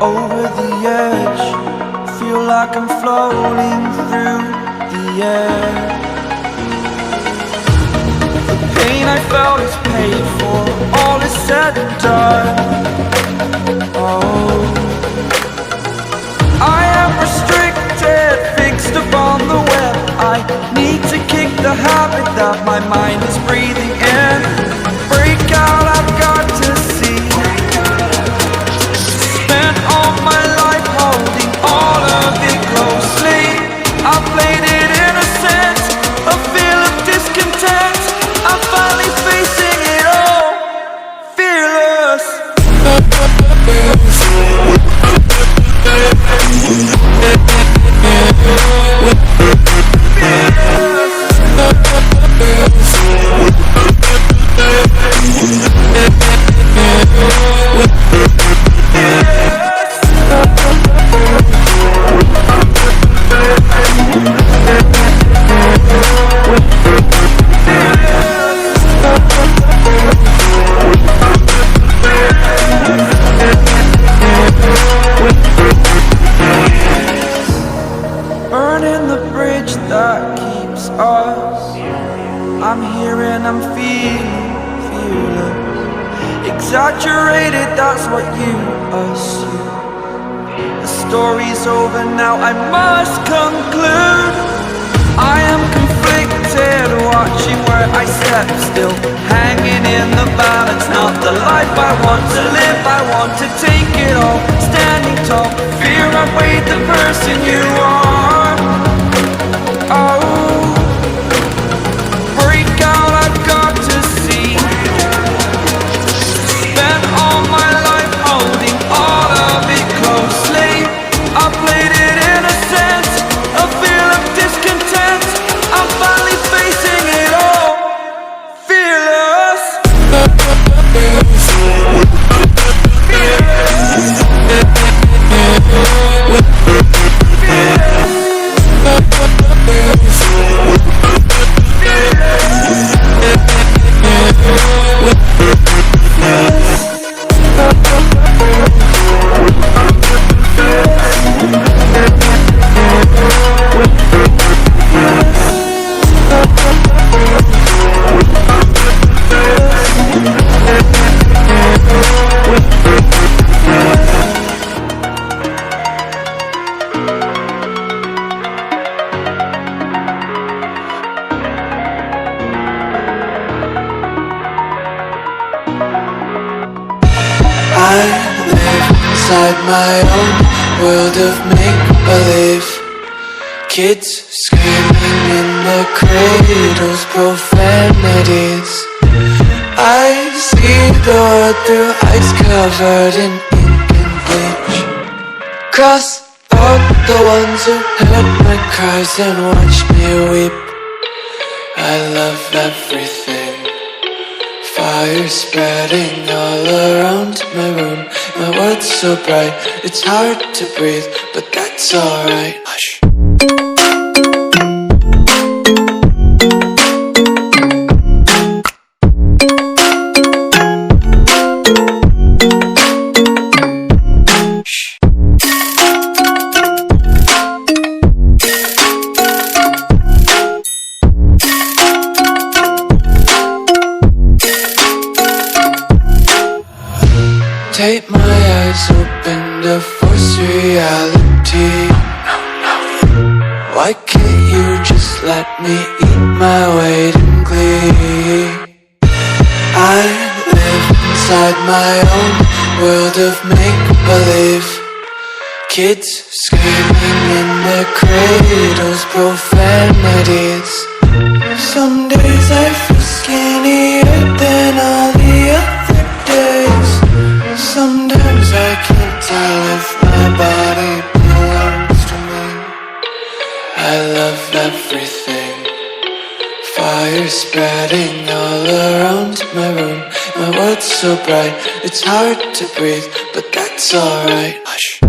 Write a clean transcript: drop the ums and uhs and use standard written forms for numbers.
over the edge. Feel like I'm floating through the air. The pain I felt is paid for, all is said and done. Oh, I am restricted, fixed upon the web. I need to kick the habit that my mind is breathing in. Break out, I've got to see. Spent all my life holding all of it closely. I played it innocent, a feel of discontent. I'm finally facing it all, fearless. exaggerated, that's what you assume. The story's over now, I must conclude. I am conflicted, watching where I step still, hanging in the balance. Not the life I want to live, I want to take it all, standing tall. Fear I weighed the person you are. Oh, break out, I've got to see. Spent all my life holding all of it closely. I played it innocent, a feel of discontent. I'm finally facing it all, fearless. I live inside my own world of make-believe. Kids screaming in the cradles, profanities. I see the world through eyes covered in ink and bleach. Cross out the ones who heard my cries and watched me weep. I love everything. Fire spreading all around my room. My world's so bright, it's hard to breathe, but that's alright. Hush. Take my eyes open to force reality. Why can't you just let me eat my weight in glee? I live inside my own world of make-believe. Kids screaming in their cradles, profanities. Some days I feel skinnier than all the other days. Sometimes I can't tell if my body belongs to me. I love everything. Fire spreading all around my room. My world's so bright, it's hard to breathe, but that's alright. Hush.